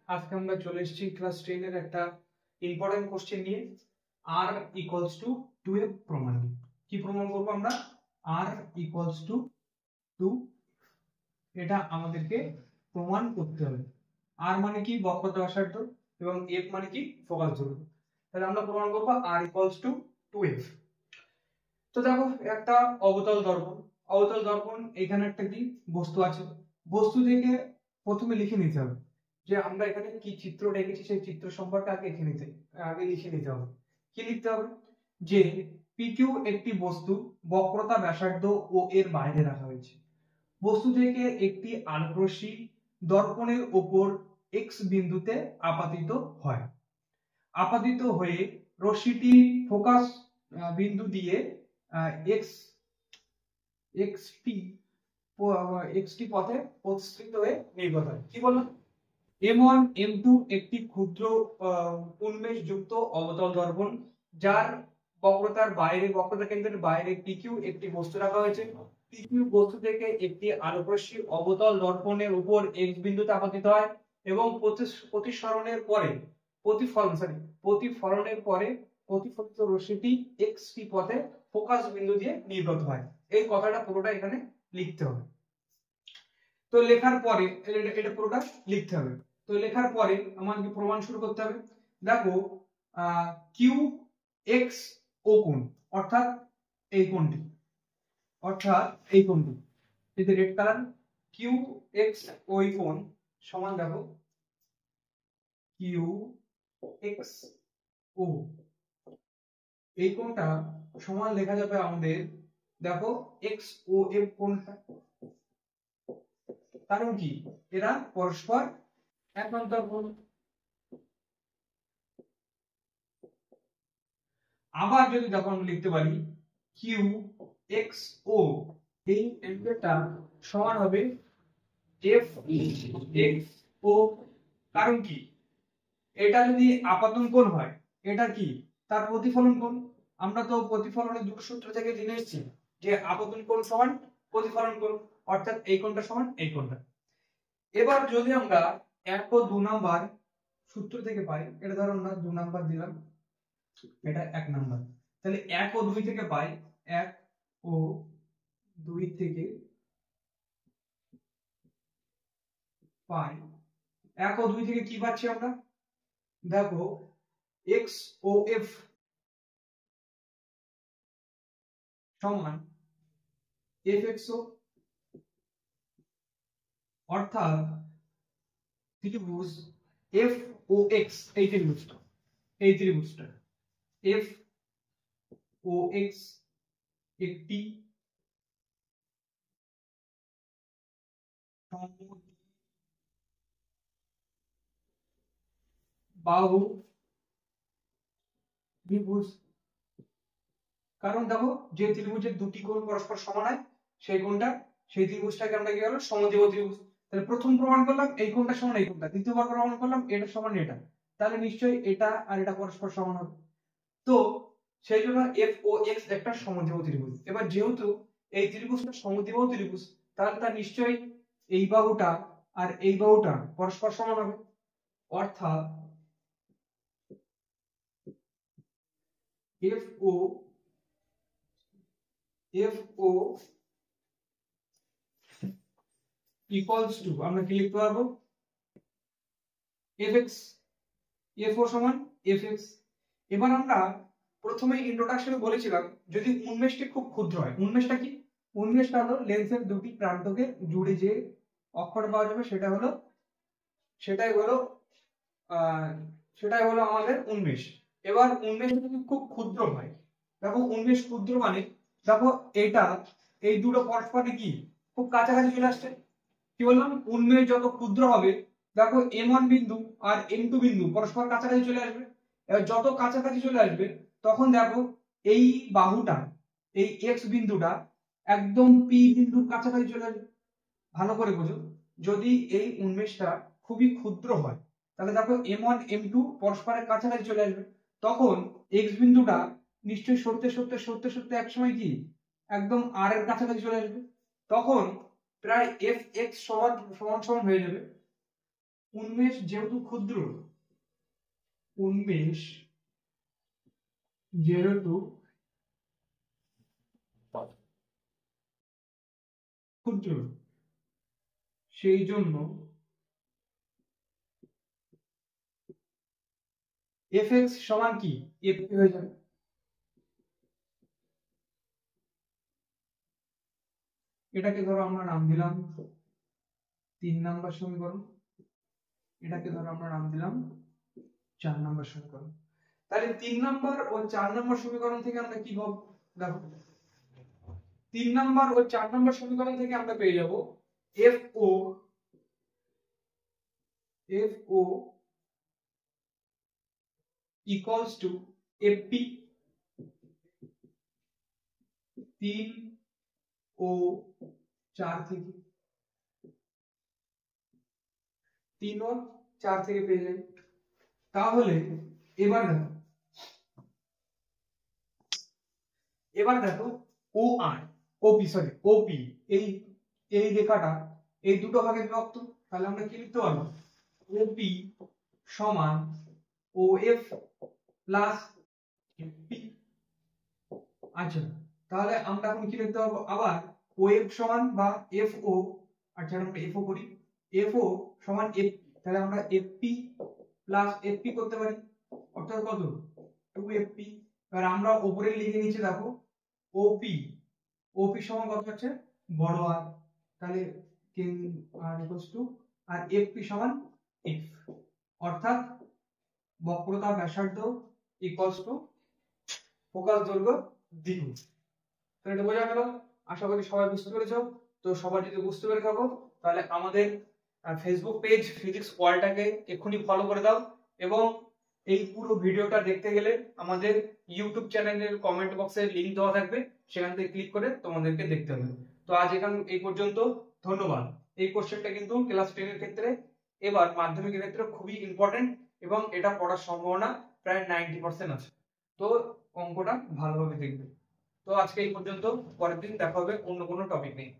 আজকে আমরা চলে এসেছি ক্লাস 10 এর একটা ইম্পর্টেন্ট কোশ্চেন নিয়ে r ইকুয়ালস টু 2f প্রমাণ নিয়ে। কি প্রমাণ করব আমরা? r ইকুয়ালস টু 2, এটা আমাদেরকে প্রমাণ করতে হবে। r মানে কি? বক্রতা ব্যাসার্ধ, এবং f মানে কি? ফোকাস দৈর্ঘ্য। তাহলে আমরা প্রমাণ করব r ইকুয়ালস টু 2f। তো দেখো, একটা অবতল দর্পণ, অবতল দর্পণ, এখানে একটা কি বস্তু আছে। বস্তু থেকে প্রথমে লিখে নিতে হবে যে আমরা এখানে কি চিত্র রেখেছি, সেই চিত্র সম্পর্কে আগে লিখে নিতে হবে। কি লিখতে হবে? যে PQ একটি বস্তু, বক্রতা ব্যাসার্ধ ও এর বাইরে রাখা হয়েছে। বস্তু থেকে একটি আলোকরশ্মি দর্পণের উপর x বিন্দুতে আপাতিত হয়। আপাতিত হয়ে রশ্মিটি ফোকাস বিন্দু দিয়ে xt পথে প্রস্থাপিত হয়ে নির্গত হয়। কি বললাম? M1 M2 একটি ক্ষুদ্র উন্মেষ যুক্ত অবতল দর্পণ, যার বক্রতা কেন্দ্রের বাইরে PQ একটি বস্তু রাখা হয়েছে। PQ বস্তু থেকে একটি আলোকরশ্মি অবতল দর্পণের উপর x বিন্দুতে আপতিত হয় এবং প্রতিফলনের পরে প্রতিফলিত রশ্মিটি xt পথে ফোকাস বিন্দু দিয়ে নির্গত হয়। এই কথাটা পুরোটা এখানে লিখতে হবে। তো লেখার পরে এটা পুরোটা লিখতে হবে। তো লেখার পরে আমাকে প্রমাণ শুরু করতে হবে। দেখো, কিউ এক্স ও কোণ, অর্থাৎ এই কোণটি, এই যে রেড কালার, কিউ এক্স ওই কোণ সমান, দেখো কিউ এক্স ও, এই কোণটা সমান লেখা যাবে আমাদের, দেখো এক্স ও এফ কোণটা। কারণ কি? এরা পরস্পর একান্তর কোণ। আবার যদি যখন লিখতে পারি কিউ এক্স ও, এই অ্যাঙ্গেলটা সমান হবে এফ এক্স ও। কারণ কি? এটা যদি আপতন কোণ হয়, এটা কি? তার প্রতিফলন কোণ। আমরা তো প্রতিফলনের দুটো সূত্র থেকে জেনে এসেছি যে আপতন কোণ সমান প্রতিফলন কোণ, অর্থাৎ এই কোণটা সমান এই কোণটা। এবার যদি আমরা 1 ও 2 নাম্বার সূত্র থেকে পাই, এটা ধরো আমরা 2 নাম্বার দিলাম, এটা 1 নাম্বার, তাহলে 1 ও 2 থেকে পাই, 1 ও 2 থেকে পাই, 1 ও 2 থেকে কি পাচ্ছি আমরা? দেখো x ও f সমান fxo, অর্থাৎ ত্রিভুজ f ও x, এই ত্রিভুজটা f ও x একটি বাহু ত্রিভুজ। কারণ দেখো, যে ত্রিভুজের দুটি কোণ পরস্পর সমান হয়, সেই ত্রিভুজটাকে আমরা কি বলবো? সমদ্বিবাহু ত্রিভুজ। তাহলে প্রথম প্রমাণ করলাম এই কোণটা সমান এই কোণটা, দ্বিতীয়বার প্রমাণ করলাম এটা সমান এটা, তাহলে নিশ্চয়ই এটা আর এটা পরস্পর সমান হবে। তো সেই জন্য f ও x একটা সমদ্বিবাহু ত্রিভুজ। এবার যেহেতু এই ত্রিভুজটা সমদ্বিবাহু ত্রিভুজ, তাহলে তার নিশ্চয়ই এই বাহুটা আর এই বাহুটা পরস্পর সমান হবে, অর্থাৎ f ও ইকুয়ালস টু, আমরা কি লিখতে পারবো? fx, f ও সমান fx। এবার আমরা প্রথমে ইন্ট্রোডাকশনে বলেছিলাম যদি উন্মেষটি খুব ক্ষুদ্র হয়, উন্মেষটা কি? উন্মেষটা হলো লেন্সের দুটি প্রান্তকে জুড়ে যে অক্ষর পাওয়া যাবে, সেটাই হলো আমাদের উন্মেষ। এবার উন্মেষটা যদি খুব ক্ষুদ্র হয়, দেখো উন্মেষ ক্ষুদ্র মানে, দেখো এই দুটো পরস্পরে কি খুব কাছাকাছি চলে আসছে। কি বললাম? উন্মেষ যত ক্ষুদ্র হবে, দেখো M1 বিন্দু আর M2 বিন্দু পরস্পর কাছাকাছি চলে আসবে। এবার যত কাছাকাছি চলে আসবে, তখন দেখো এই বাহুটা, এই x বিন্দুটা একদম P বিন্দুর কাছাকাছি চলে আসবে। ভালো করে বোঝো, যদি এই উন্মেষটা খুবই ক্ষুদ্র হয়, তাহলে দেখো M1 M2 পরস্পরের কাছাকাছি চলে আসবে, তখন x বিন্দুটা নিশ্চয়ই সরতে একসময় কি একদম r এর কাছাকাছি চলে আসবে। তখন প্রায় fx সমান হয়ে যাবে উন্মেষ যেহেতু ক্ষুদ্র, উন্মেষ যেহেতু ক্ষুদ্র সেই জন্য fx সমান কি fp হয়ে যাবে। এটাকে ধরো আমরা নাম দিলাম 3 নাম্বার সমীকরণ, এটাকে ধরো আমরা নাম দিলাম 4 নাম্বার সমীকরণ। তাহলে 3 নাম্বার ও 4 নাম্বার সমীকরণ থেকে আমরা কি পাবো, দেখো 3 নাম্বার ও 4 নাম্বার সমীকরণ থেকে আমরা পেয়ে যাব FO equals to FP, 3 ও 4 থেকে, 3 ও 4 থেকে পেয়ে যাই। তাহলে এবার দেখো OP এই রেখাটা এই দুটো ভাগে বিভক্ত, তাহলে আমরা কি লিখতে পারবো, OP সমান OF প্লাস FP। আচ্ছা, তাহলে আমরা এখন কি লিখতে পারবো, আবার OF সমান বা FO, আচ্ছা আমরা FO করি, FO সমান FP, তাহলে আমরা FP প্লাস FP করতে পারি, অর্থাৎ কত 2FP। এবার আমরা উপরে লিখে নিচে দেখো OP সমান কত হচ্ছে বড় আর, তাহলে আর FP সমান F, অর্থাৎ বক্রতা ব্যাসার্ধ ইকুয়ালস টু ফোকাস দৈর্ঘ্য দ্বিগুণ। তাহলে এটা বোঝা গেল, আশা করি সবাই বুঝতে পেরেছো। তো সবাই যদি বুঝতে পেরে থাকো তাহলে আমাদের ফেসবুক পেজ ফিজিক্স ওয়ার্ল্ডটাকে এক্ষুনি ফলো করে দাও, এবং এই পুরো ভিডিওটা দেখতে গেলে আমাদের ইউটিউব চ্যানেলের কমেন্ট বক্সে লিংক দেওয়া থাকবে, সেখান থেকে ক্লিক করে তোমাদেরকে দেখতে হবে। তো আজ এই পর্যন্ত, ধন্যবাদ। এই কোশ্চেনটা কিন্তু ক্লাস 10 এর ক্ষেত্রে, এবার মাধ্যমিকের ক্ষেত্রে খুবই ইম্পর্টেন্ট, এবং এটা পড়ার সম্ভাবনা প্রায় 90% আছে। তো অঙ্কটা ভালোভাবে দেখবে। তো আজকে এই পর্যন্ত, পরের দিন দেখা হবে অন্য কোনো টপিক নিয়ে।